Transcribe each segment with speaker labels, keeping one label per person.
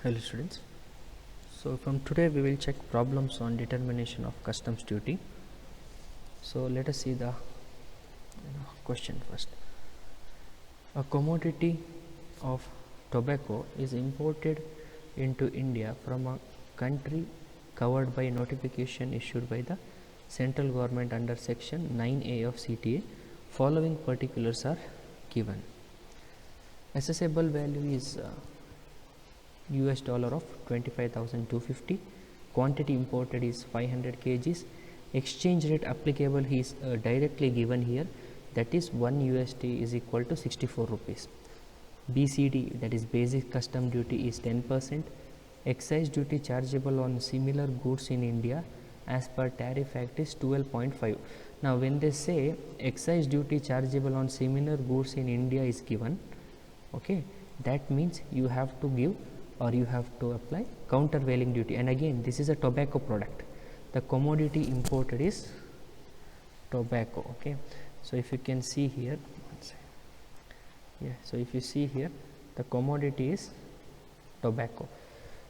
Speaker 1: Hello students. So from today we will check problems on determination of customs duty. So let us see the question first. A commodity of tobacco is imported into India from a country covered by notification issued by the central government under section 9A of CTA. Following particulars are given. Assessable value is US dollar of 25,250. Quantity imported is 500 kgs. Exchange rate applicable is directly given here, that is 1 USD is equal to 64 rupees. BCD, that is basic custom duty, is 10%. Excise duty chargeable on similar goods in India as per tariff act is 12.5. Now when they say excise duty chargeable on similar goods in India is given, okay, that means you have to give or you have to apply countervailing duty. And again, this is a tobacco product. The commodity imported is tobacco. Okay, so if you can see here, so if you see here, the commodity is tobacco.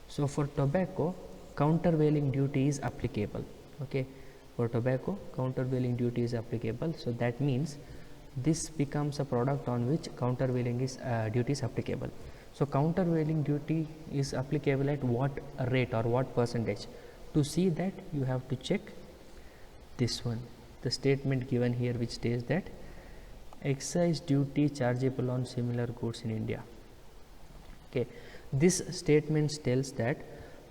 Speaker 1: So for tobacco, countervailing duty is applicable. Okay, for tobacco, countervailing duty is applicable. So that means this becomes a product on which countervailing duty is applicable. So countervailing duty is applicable at what rate or what percentage? To see that, you have to check this one, the statement given here, which states that excise duty chargeable on similar goods in India. Okay, this statement tells that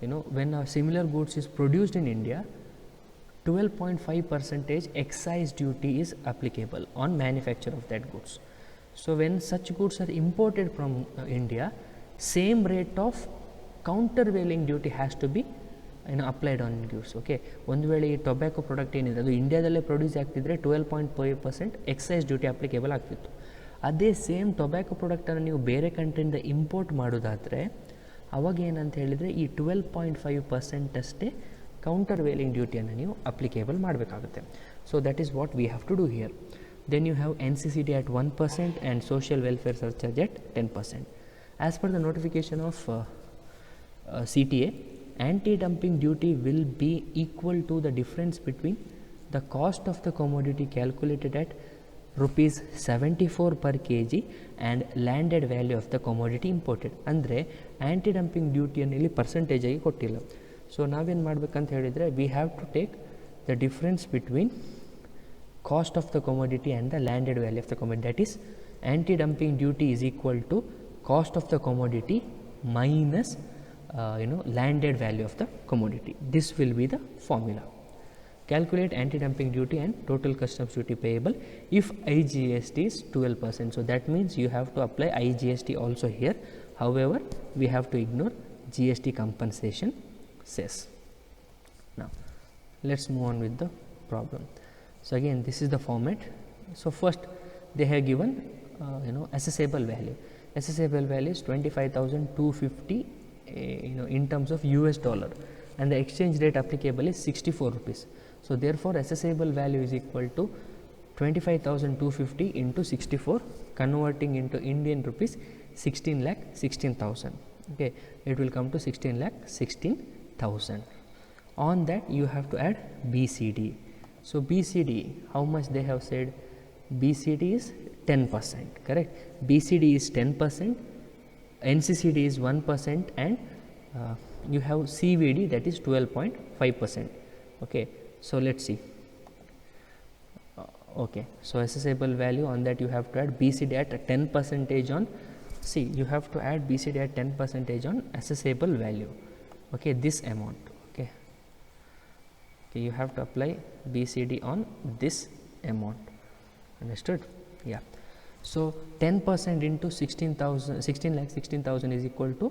Speaker 1: when a similar goods is produced in India, 12.5% excise duty is applicable on manufacture of that goods. So when such goods are imported from India, same rate of countervailing duty has to be applied on goods. Okay, ಒಂದು ವೇಳೆ ಈ tobacco product ಏನಿದೆ ಅದು ಇಂಡಿಯಾದಲ್ಲೇ produce ಆಗ್ತಿದ್ರೆ 12.5% excise duty applicable ಆಗ್ತಿತ್ತು. ಅದೇ same tobacco ಪ್ರಾಡಕ್ಟನ್ನು ನೀವು ಬೇರೆ ಕಂಟ್ರಿಯಿಂದ ಇಂಪೋರ್ಟ್ ಮಾಡೋದಾದರೆ ಅವಾಗ ಏನಂತ ಹೇಳಿದರೆ ಈ 12.5% ಅಷ್ಟೇ countervailing ಡ್ಯೂಟಿಯನ್ನು ನೀವು ಅಪ್ಲಿಕೇಬಲ್ ಮಾಡಬೇಕಾಗುತ್ತೆ. So that is what we have to do here. Then you have NCCD at 1% and social welfare surcharge at 10%. As per the notification of CTA, anti-dumping duty will be equal to the difference between the cost of the commodity calculated at rupees 74 per kg and landed value of the commodity imported. ಅಂದರೆ ಆ್ಯಂಟಿ dumping ಡ್ಯೂಟಿಯನ್ನು ಇಲ್ಲಿ percentage ಆಗಿ ಕೊಟ್ಟಿಲ್ಲ. So ನಾವೇನು ಮಾಡಬೇಕಂತ ಹೇಳಿದರೆ, we have to take the difference between cost of the commodity and the landed value of the commodity. That is, anti-dumping duty is equal to cost of the commodity minus landed value of the commodity. This will be the formula. Calculate anti-dumping duty and total customs duty payable if IGST is 12%. So that means you have to apply IGST also here. However, we have to ignore GST compensation cess. Now let's move on with the problem. So again, this is the format. So first they have given assessable value. Assessable value is 25,250 in terms of US dollar, and the exchange rate applicable is 64 rupees. So therefore assessable value is equal to 25,250 into 64, converting into Indian rupees 16,16,000. Okay, it will come to 16,16,000. On that you have to add BCD. So BCD, how much they have said? BCD is 10%, correct? BCD is 10%, NCCD is 1%, and you have CVD, that is 12.5%. Okay, so let's see. Okay, so assessable value, on that you have to add BCD at 10% on, see, you have to add BCD at 10% on assessable value. Okay, this amount. Okay, you have to apply BCD on this amount. Understood? Yeah. So 10% into 16,16,000 is equal to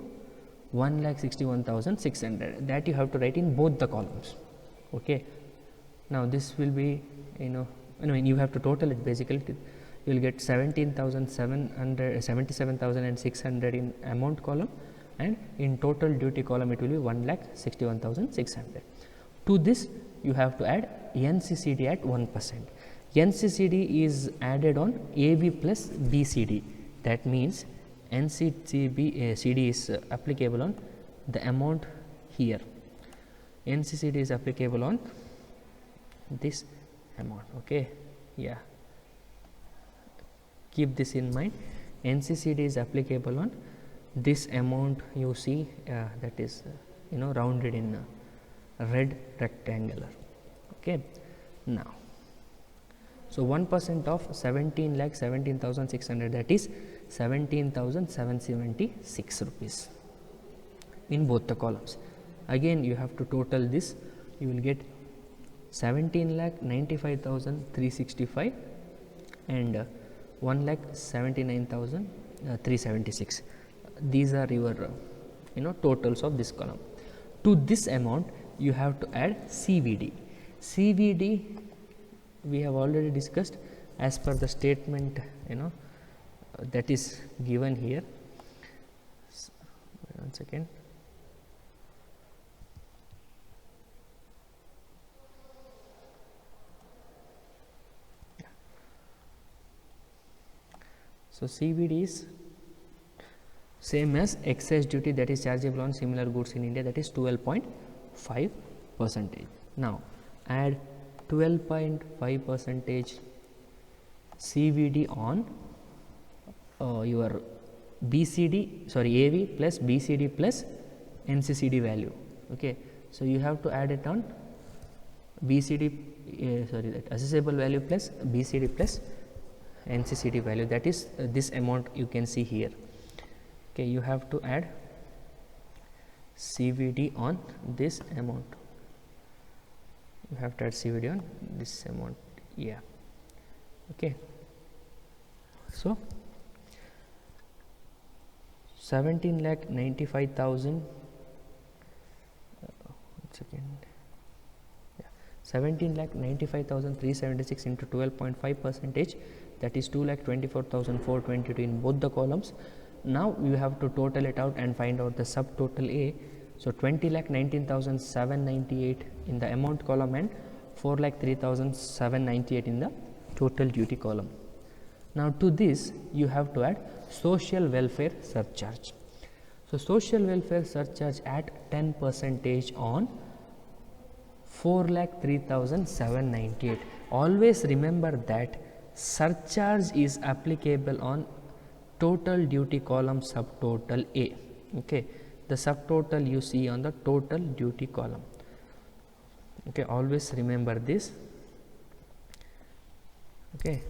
Speaker 1: 1,61,600. That you have to write in both the columns. Okay. Now this will be, you have to total it. Basically, you will get 77,600 in amount column, and in total duty column it will be 1,61,600. To this you have to add NCCD at 1%. NCCD is added on AB plus BCD. That means NCCD is applicable on the amount here. NCCD is applicable on this amount. Okay, yeah, keep this in mind. NCCD is applicable on this amount you see, that is rounded in red rectangular. Okay, now so 1% of 17,17,600, that is 17,776 rupees in both the columns. Again you have to total this, you will get 17,95,365 and 1,79,376. These are your totals of this column. To this amount you have to add CVD. CVD we have already discussed as per the statement that is given here. One second. So CVD is same as excise duty that is chargeable on similar goods in India, that is 12.5%. Now add 12.5% CVD on your AV plus BCD plus NCCD value. Okay, so you have to add it on BCD, that assessable value plus BCD plus NCCD value, that is this amount you can see here. Okay, you have to add CVD on this amount. You have to add CVD on this amount. Yeah. Okay. So 17,95,000. 17,95,376 into 12.5%, that is 2,24,422 in both the columns. Now you have to total it out and find out the subtotal A. So 20,19,798 in the amount column and 4,03,798 in the total duty column. Now to this you have to add social welfare surcharge. So social welfare surcharge at 10% on 4,03,798. Always remember that surcharge is applicable on total duty column subtotal A. Okay, the subtotal you see on the total duty column. Okay, always remember this. Okay,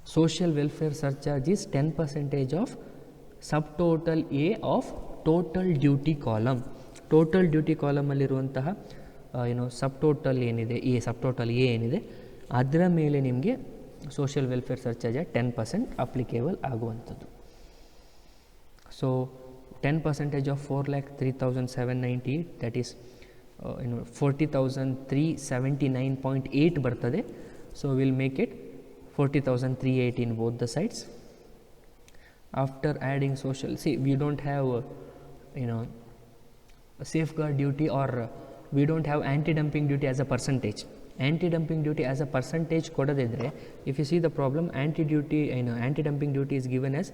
Speaker 1: social welfare surcharge is 10% of subtotal A of total duty column. Total duty column ಅಲ್ಲಿರುವಂತಹ subtotal ಏನಿದೆ, A subtotal A ಏನಿದೆ ಅದರ ಮೇಲೆ ನಿಮಗೆ social welfare surcharge 10% applicable ಆಗುವಂಥದ್ದು. So 10% of 4,03,798, that is 40,379.8 ಬರ್ತದೆ. So we'll make it 40,380 in both the sides. After adding social, see we don't have safeguard duty or we don't have anti-dumping duty as a percentage. Anti-dumping duty as a percentage ಕೊಡದಿದ್ರೆ, if you see the problem, anti-dumping duty is given as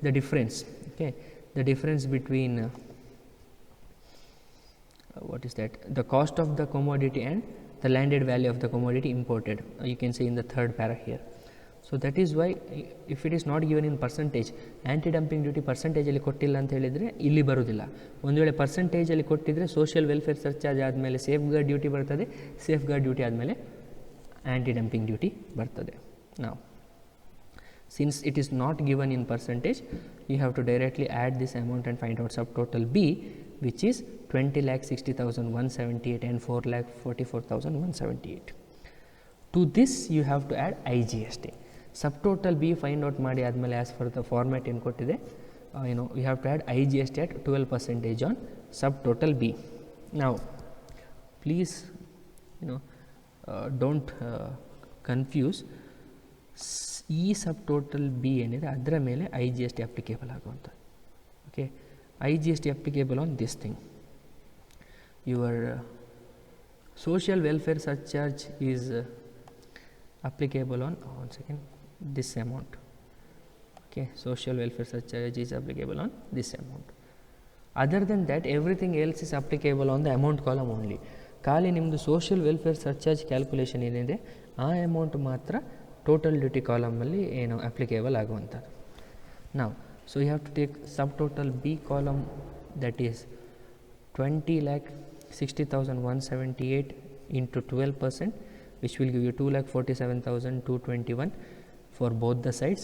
Speaker 1: the difference. Okay, the difference between what is that, the cost of the commodity and the landed value of the commodity imported. You can see in the third para here. So that is why if it is not given in percentage, anti-dumping duty percentage ಅಲ್ಲಿ ಕೊಟ್ಟಿಲ್ಲ ಅಂತ ಹೇಳಿದರೆ ಇಲ್ಲಿ ಬರುವುದಿಲ್ಲ. ಒಂದು ವೇಳೆ percentage ಅಲ್ಲಿ ಕೊಟ್ಟಿದ್ರೆ ಸೋಷಿಯಲ್ ವೆಲ್ಫೇರ್ ಸರ್ಚಾರ್ಜ್ ಆದಮೇಲೆ ಸೇಫ್ ಗಾರ್ಡ್ ಡ್ಯೂಟಿ ಬರ್ತದೆ, ಸೇಫ್ ಗಾರ್ಡ್ ಡ್ಯೂಟಿ ಆದಮೇಲೆ anti-dumping duty ಬರ್ತದೆ. Now since it is not given in percentage, you have to directly add this amount and find out subtotal B, which is 20,60,178 and 4,44,178. To this you have to add IGST. Subtotal B find out ಮಾಡಿ ಆದಮೇಲೆ as per the format ಏನು ಕೊಟ್ಟಿದೆ, you have to add IGST at 12% on subtotal B. Now please don't confuse. ಈ subtotal B ಏನಿದೆ ಅದರ ಮೇಲೆ IGST applicable ಆಗುವಂಥ. Okay, IGST applicable on this thing. Your social welfare surcharge is applicable on this amount. Okay, social welfare surcharge is applicable on this amount. Other than that, everything else is applicable on the amount column only. ಖಾಲಿ ನಿಮ್ಮದು social welfare surcharge calculation ಏನಿದೆ ಆ amount ಮಾತ್ರ total duty ಕಾಲಮಲ್ಲಿ ಏನು applicable ಆಗುವಂಥದ್ದು. ನಾವು so you have to take sub total B column, that is 20,60,178 into 12%, which will give you 2,47,221 for both the sides.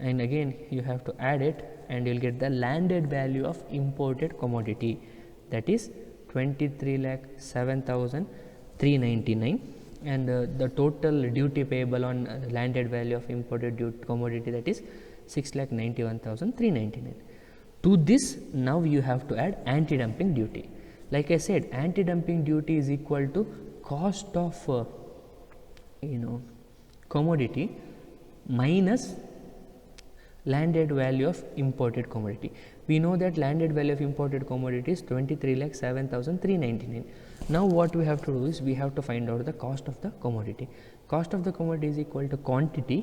Speaker 1: And again you have to add it and you will get the landed value of imported commodity, that is 23,07,399, and the total duty payable on landed value of imported commodity, that is 6,91,399. To this now you have to add anti-dumping duty. Like I said, anti-dumping duty is equal to cost of commodity minus landed value of imported commodity. We know that landed value of imported commodity is 23,07,399. Now what we have to do is we have to find out the cost of the commodity. Cost of the commodity is equal to quantity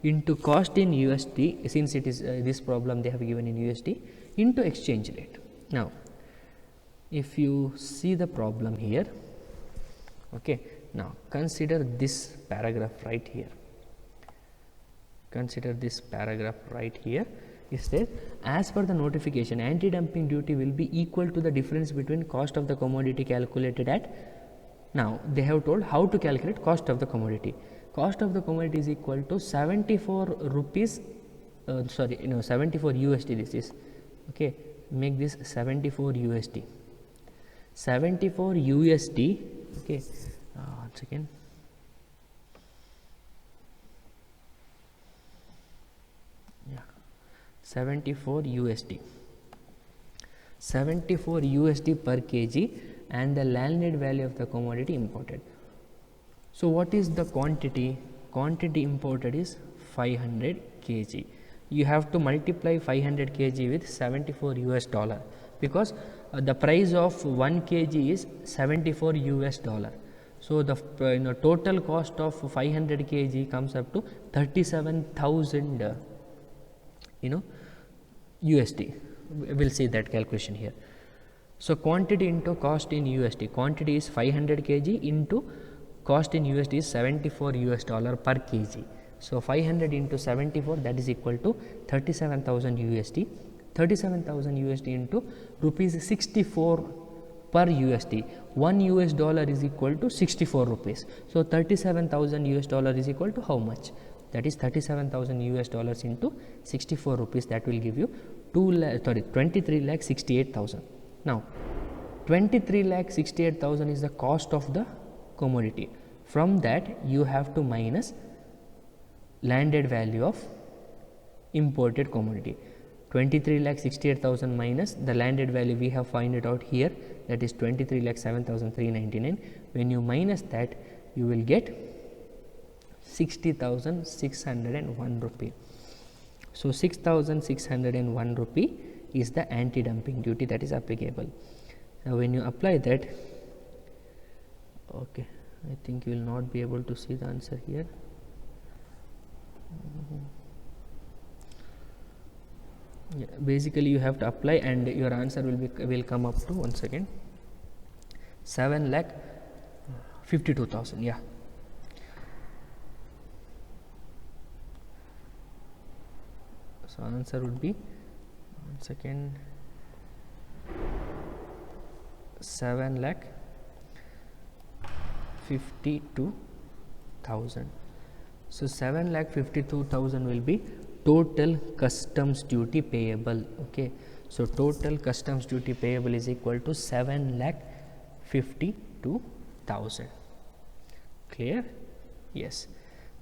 Speaker 1: into cost in USD, since it is this problem they have given in USD, into exchange rate. Now if you see the problem here, okay, now consider this paragraph right here. Consider this paragraph right here. It says, as per the notification, anti-dumping duty will be equal to the difference between cost of the commodity calculated at. Now they have told how to calculate cost of the commodity. Cost of the commodity is equal to 74 rupees, 74 USD. This is okay. Make this 74 USD. 74 USD. Okay. Once again. Yeah. 74 USD. 74 USD per kg, and the landed value of the commodity imported. So what is the quantity? Quantity imported is 500 kg. You have to multiply 500 kg with 74 US dollar, because the price of 1 kg is 74 US dollar. So the total cost of 500 kg comes up to 37,000 USD. We'll see that calculation here. So quantity into cost in USD. Quantity is 500 kg into cost in USD is 74 US dollar per kg. So 500 into 74, that is equal to 37,000 USD. 37,000 USD into rupees 64 per USD. 1 US dollar is equal to 64 rupees. So 37,000 US dollar is equal to how much? That is 37,000 US dollars into 64 rupees. That will give you 23,68,000. Now 23,68,000 is the cost of the commodity. From that you have to minus landed value of imported commodity. 23,68,000 minus the landed value, we have find it out here, that is 23,07,399. When you minus that, you will get 60,601 rupee. So 6,601 rupee is the anti-dumping duty that is applicable. Now when you apply that, okay, I think you will not be able to see the answer here. Yeah, basically you have to apply and your answer will come up to, once again, 7,52,000. Yeah. So answer would be, once again, 7,52,000. So 7,52,000 will be total customs duty payable. Okay, so total customs duty payable is equal to 7,52,000. Clear? Yes.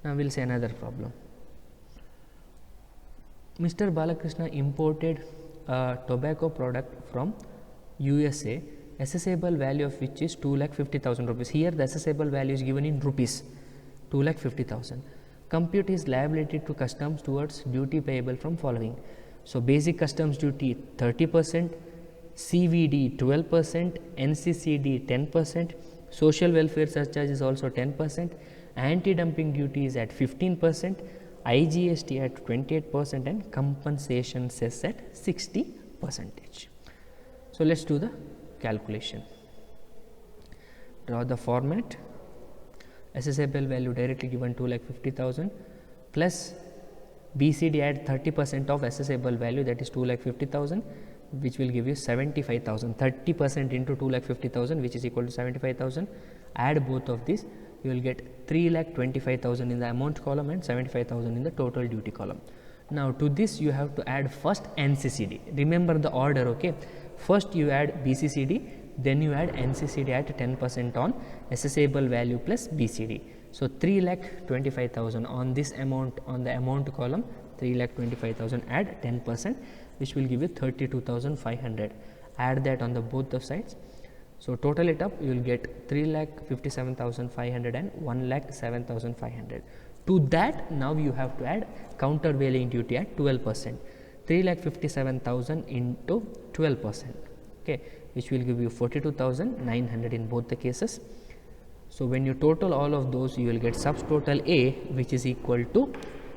Speaker 1: Now we'll say another problem. Mr. Balakrishna imported a tobacco product from USA, assessable value of which is 2,50,000 rupees. Here the assessable value is given in rupees, 2,50,000. Compute his liability to customs towards duty payable from following. So basic customs duty 30%, CVD 12%, NCCD 10%, social welfare surcharge is also 10%, anti-dumping duty is at 15%, IGST at 28%, and compensation cess at 60%. percentage. So let's do the calculation. Draw the format. Assessable value directly given 2,50,000 plus BCD add 30% of assessable value, that is 2,50,000, which will give you 75,000. 30% into 2,50,000, which is equal to 75,000. Add both of these, you will get 3,25,000 in the amount column and 75,000 in the total duty column. Now to this you have to add first NCCD. Remember the order, okay? First you add BCCD, then you add NCCD at 10% on assessable value plus BCD. So 3,25,000 on this amount, on the amount column, 3,25,000, add 10%, which will give you 32,500. Add that on the both the sides. So total it up, you will get 3,57,500 and 1,07,500. To that, now you have to add countervailing duty at 12%. 3,57,000 into 12%, okay, which will give you 42,900 in both the cases. So when you total all of those, you will get subtotal A, which is equal to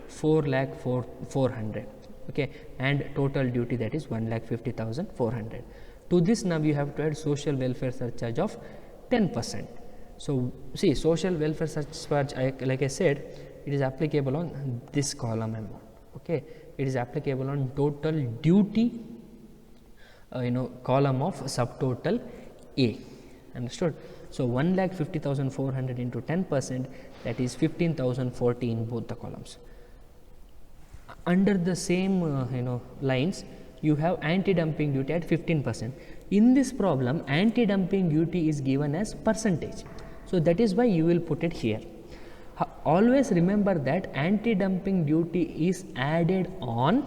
Speaker 1: 4,04,400, okay, and total duty, that is 1,50,400. To this now you have to add social welfare surcharge of 10%. So see, social welfare surcharge, like I said, it is applicable on this column amount, okay, it is applicable on total duty column of subtotal A, understood? So 1,50,400 into 10%, that is 15,040 in both the columns. Under the same lines, you have anti-dumping duty at 15%. In this problem, anti-dumping duty is given as percentage, so that is why you will put it here. Always remember that anti-dumping duty is added on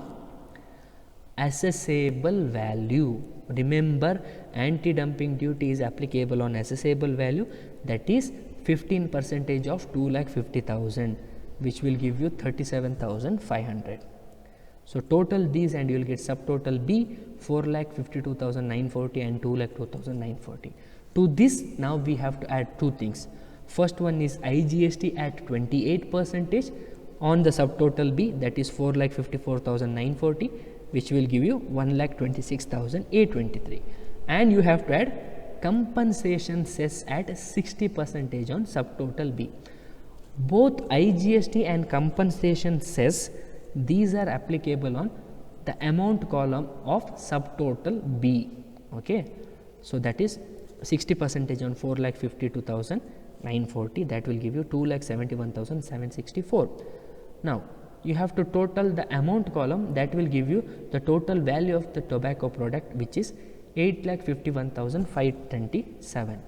Speaker 1: assessable value. Remember, anti-dumping duty is applicable on assessable value, that is 15% of 2,50,000, which will give you 37,500. So total these and you will get subtotal B, 4,52,940 and 2,02,940. To this now we have to add two things. First one is IGST at 28% on the subtotal B, that is 4,54,940, which will give you 1,26,823, and you have to add compensation cess at 60% on subtotal B. Both IGST and compensation cess, these are applicable on the amount column of subtotal B, okay. So that is 60% on 4,52,940, that will give you 2,71,764. Now you have to total the amount column, that will give you the total value of the tobacco product, which is 8,51,527.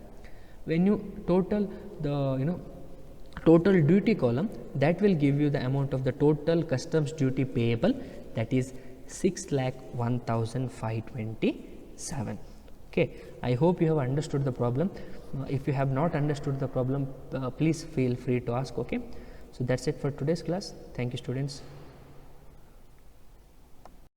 Speaker 1: When you total the total duty column, that will give you the amount of the total customs duty payable, that is 6,01,527. Okay, I hope you have understood the problem. If you have not understood the problem, please feel free to ask, okay. So that's it for today's class. Thank you, students.